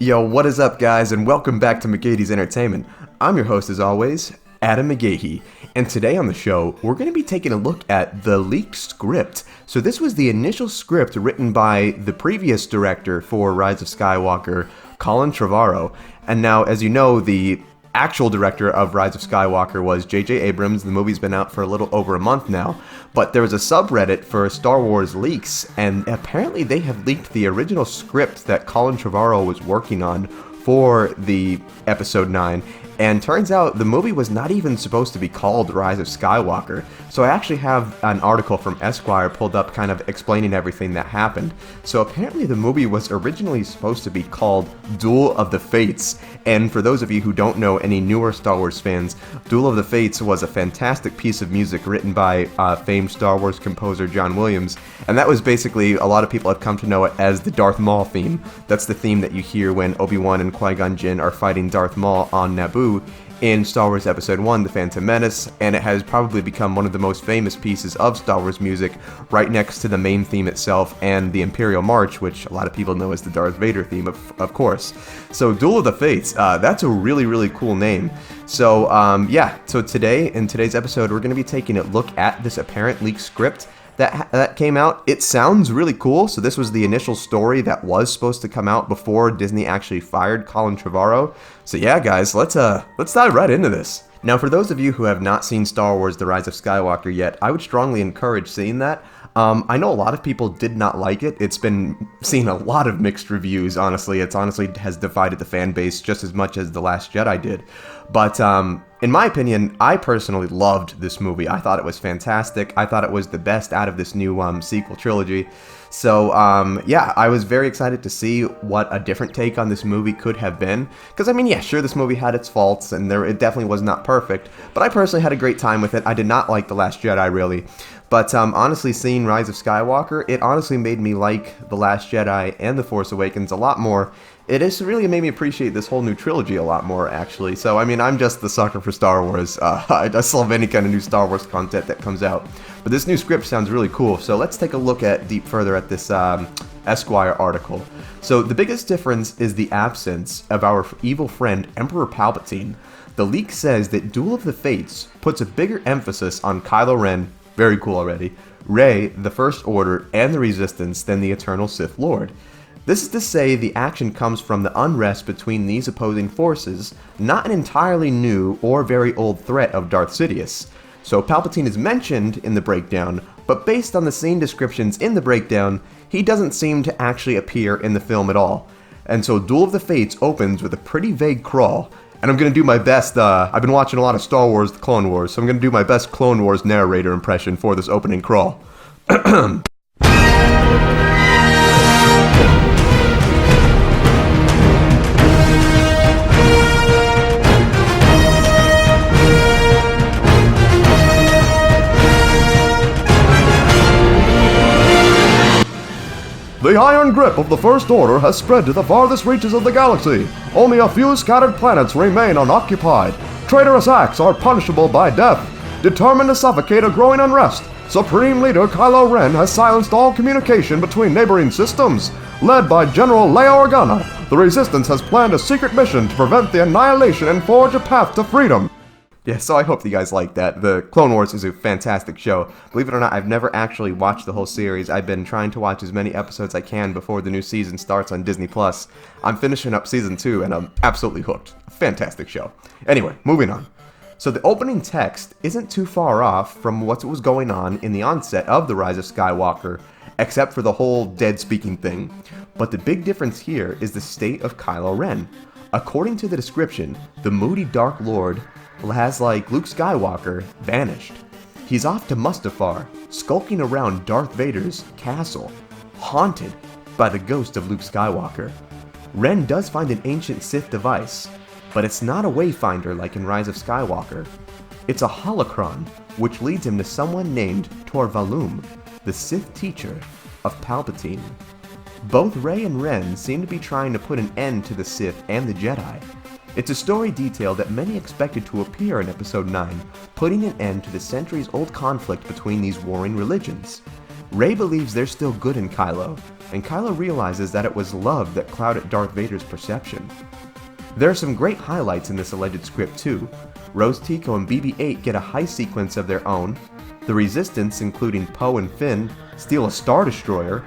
Yo, what is up, guys, and welcome back to McGahee's Entertainment. I'm your host, as always, Adam McGahee, and today on the show, we're going to be taking a look at the leaked script. So this was the initial script written by the previous director for Rise of Skywalker, Colin Trevorrow, and now, as you know, the actual director of Rise of Skywalker was J.J. Abrams. The movie's been out for a little over a month now, but there was a subreddit for Star Wars leaks, and apparently they have leaked the original script that Colin Trevorrow was working on for the Episode 9, and turns out the movie was not even supposed to be called Rise of Skywalker. So I actually have an article from Esquire pulled up kind of explaining everything that happened. So apparently the movie was originally supposed to be called Duel of the Fates, and for those of you who don't know, any newer Star Wars fans, Duel of the Fates was a fantastic piece of music written by famed Star Wars composer John Williams, and that was basically, a lot of people have come to know it as the Darth Maul theme. That's the theme that you hear when Obi-Wan and Qui-Gon Jinn are fighting Darth Maul on Naboo in Star Wars Episode 1, The Phantom Menace, and it has probably become one of the most famous pieces of Star Wars music, right next to the main theme itself and the Imperial March, which a lot of people know as the Darth Vader theme, of course. So Duel of the Fates, that's a really, really cool name. So so today, in today's episode, we're going to be taking a look at this apparent leaked script that came out. It sounds really cool. So this was the initial story that was supposed to come out before Disney actually fired Colin Trevorrow. So yeah, guys, let's dive right into this. Now, for those of you who have not seen Star Wars: The Rise of Skywalker yet, I would strongly encourage seeing that. I know a lot of people did not like it. It's been seeing a lot of mixed reviews, honestly. It honestly has divided the fan base just as much as The Last Jedi did. But in my opinion, I personally loved this movie. I thought it was fantastic. I thought it was the best out of this new sequel trilogy. So, I was very excited to see what a different take on this movie could have been. Because, I mean, yeah, sure, this movie had its faults, and it definitely was not perfect. But I personally had a great time with it. I did not like The Last Jedi, really. But honestly, seeing Rise of Skywalker, it honestly made me like The Last Jedi and The Force Awakens a lot more. It has really made me appreciate this whole new trilogy a lot more, actually. So, I mean, I'm just the sucker for Star Wars. I just love any kind of new Star Wars content that comes out. But this new script sounds really cool. So let's take a look deep further at this Esquire article. So the biggest difference is the absence of our evil friend Emperor Palpatine. The leak says that Duel of the Fates puts a bigger emphasis on Kylo Ren, very cool already, Rey, the First Order, and the Resistance than the Eternal Sith Lord. This is to say the action comes from the unrest between these opposing forces, not an entirely new or very old threat of Darth Sidious. So Palpatine is mentioned in the breakdown, but based on the scene descriptions in the breakdown, he doesn't seem to actually appear in the film at all. And so Duel of the Fates opens with a pretty vague crawl, and I'm going to do my best. I've been watching a lot of Star Wars: The Clone Wars, so I'm going to do my best Clone Wars narrator impression for this opening crawl. The iron grip of the First Order has spread to the farthest reaches of the galaxy. Only a few scattered planets remain unoccupied. Traitorous acts are punishable by death. Determined to suffocate a growing unrest, Supreme Leader Kylo Ren has silenced all communication between neighboring systems. Led by General Leia Organa, the Resistance has planned a secret mission to prevent the annihilation and forge a path to freedom. Yeah, so I hope you guys like that. The Clone Wars is a fantastic show. Believe it or not, I've never actually watched the whole series. I've been trying to watch as many episodes I can before the new season starts on Disney+. I'm finishing up Season 2, and I'm absolutely hooked. A fantastic show. Anyway, moving on. So the opening text isn't too far off from what was going on in the onset of The Rise of Skywalker, except for the whole dead speaking thing. But the big difference here is the state of Kylo Ren. According to the description, the moody Dark Lord has, like Luke Skywalker, vanished. He's off to Mustafar, skulking around Darth Vader's castle, haunted by the ghost of Luke Skywalker. Ren does find an ancient Sith device, but it's not a wayfinder like in Rise of Skywalker. It's a holocron, which leads him to someone named Tor Valum, the Sith teacher of Palpatine. Both Rey and Ren seem to be trying to put an end to the Sith and the Jedi. It's a story detail that many expected to appear in Episode 9, putting an end to the centuries-old conflict between these warring religions. Rey believes there's still good in Kylo, and Kylo realizes that it was love that clouded Darth Vader's perception. There are some great highlights in this alleged script too. Rose Tico and BB-8 get a heist sequence of their own, the Resistance, including Poe and Finn, steal a Star Destroyer,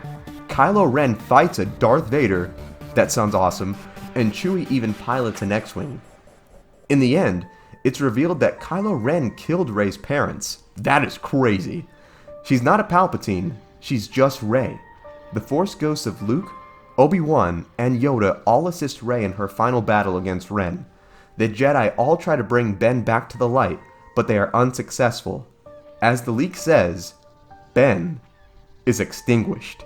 Kylo Ren fights a Darth Vader, that sounds awesome, and Chewie even pilots an X-Wing. In the end, it's revealed that Kylo Ren killed Rey's parents. That is crazy. She's not a Palpatine, she's just Rey. The Force ghosts of Luke, Obi-Wan, and Yoda all assist Rey in her final battle against Ren. The Jedi all try to bring Ben back to the light, but they are unsuccessful. As the leak says, Ben is extinguished.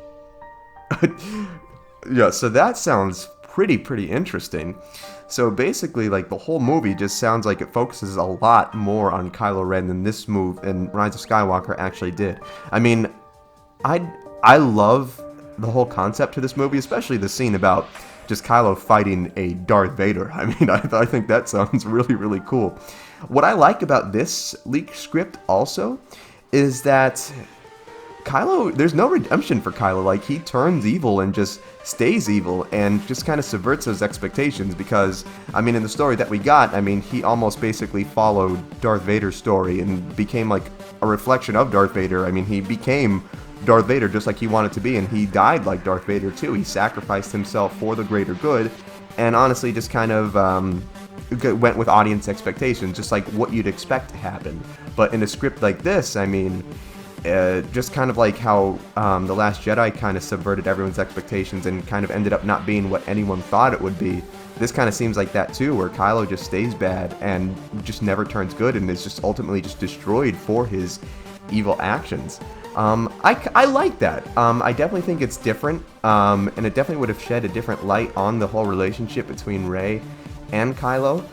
Yeah, so that sounds pretty interesting. So basically, like, the whole movie just sounds like it focuses a lot more on Kylo Ren than this move and Rise of Skywalker actually did. I mean, I love the whole concept to this movie, especially the scene about just Kylo fighting a Darth Vader. I mean, I think that sounds really cool. What I like about this leaked script also is that Kylo, there's no redemption for Kylo. Like, he turns evil and just stays evil and just kind of subverts those expectations because, I mean, in the story that we got, I mean, he almost basically followed Darth Vader's story and became like a reflection of Darth Vader. I mean, he became Darth Vader just like he wanted to be, and he died like Darth Vader too. He sacrificed himself for the greater good and honestly just kind of went with audience expectations, just like what you'd expect to happen. But in a script like this, I mean, just kind of like how The Last Jedi kind of subverted everyone's expectations and kind of ended up not being what anyone thought it would be. This kind of seems like that too, where Kylo just stays bad and just never turns good and is just ultimately just destroyed for his evil actions. I like that. I definitely think it's different, and it definitely would have shed a different light on the whole relationship between Rey and Kylo.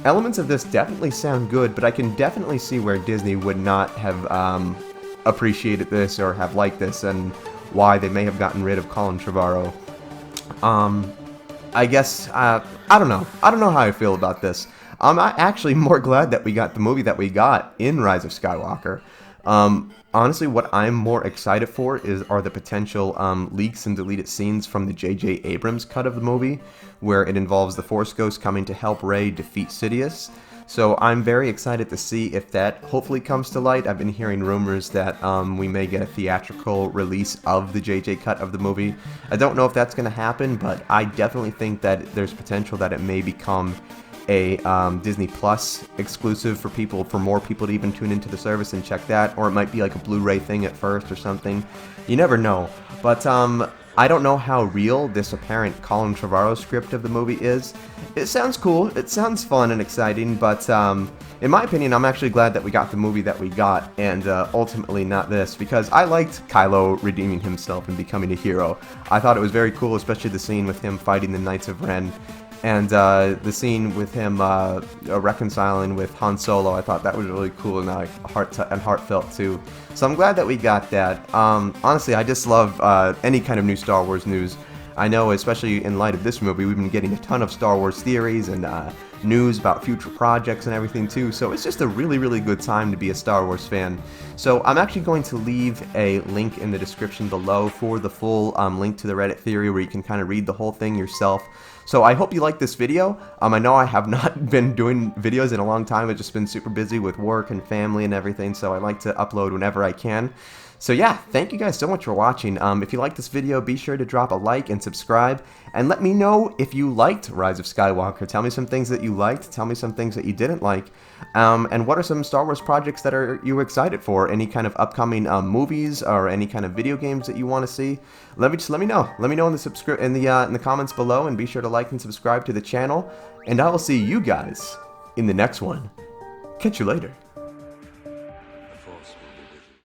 Elements of this definitely sound good, but I can definitely see where Disney would not have appreciated this or have liked this, and why they may have gotten rid of Colin Trevorrow. I guess, I don't know. I don't know how I feel about this. I'm actually more glad that we got the movie that we got in Rise of Skywalker. Honestly, what I'm more excited for are the potential leaks and deleted scenes from the J.J. Abrams cut of the movie, where it involves the Force Ghost coming to help Rey defeat Sidious. So I'm very excited to see if that hopefully comes to light. I've been hearing rumors that we may get a theatrical release of the J.J. cut of the movie. I don't know if that's going to happen, but I definitely think that there's potential that it may become a Disney Plus exclusive for more people to even tune into the service and check that, or it might be like a Blu-ray thing at first or something. You never know. But I don't know how real this apparent Colin Trevorrow script of the movie is. It sounds cool, it sounds fun and exciting, but in my opinion, I'm actually glad that we got the movie that we got, and ultimately not this, because I liked Kylo redeeming himself and becoming a hero. I thought it was very cool, especially the scene with him fighting the Knights of Ren. And the scene with him reconciling with Han Solo, I thought that was really cool and heartfelt too. So I'm glad that we got that. Honestly, I just love any kind of new Star Wars news. I know, especially in light of this movie, we've been getting a ton of Star Wars theories and news about future projects and everything too. So it's just a really good time to be a Star Wars fan. So I'm actually going to leave a link in the description below for the full link to the Reddit theory where you can kind of read the whole thing yourself. So I hope you liked this video. I know I have not been doing videos in a long time. I've just been super busy with work and family and everything, so I like to upload whenever I can. So yeah, thank you guys so much for watching. If you liked this video, be sure to drop a like and subscribe, and let me know if you liked Rise of Skywalker. Tell me some things that you liked, tell me some things that you didn't like, and what are some Star Wars projects that you excited for? Any kind of upcoming movies or any kind of video games that you want to see? Let me know. Let me know in the comments below, and be sure to like and subscribe to the channel. And I will see you guys in the next one. Catch you later.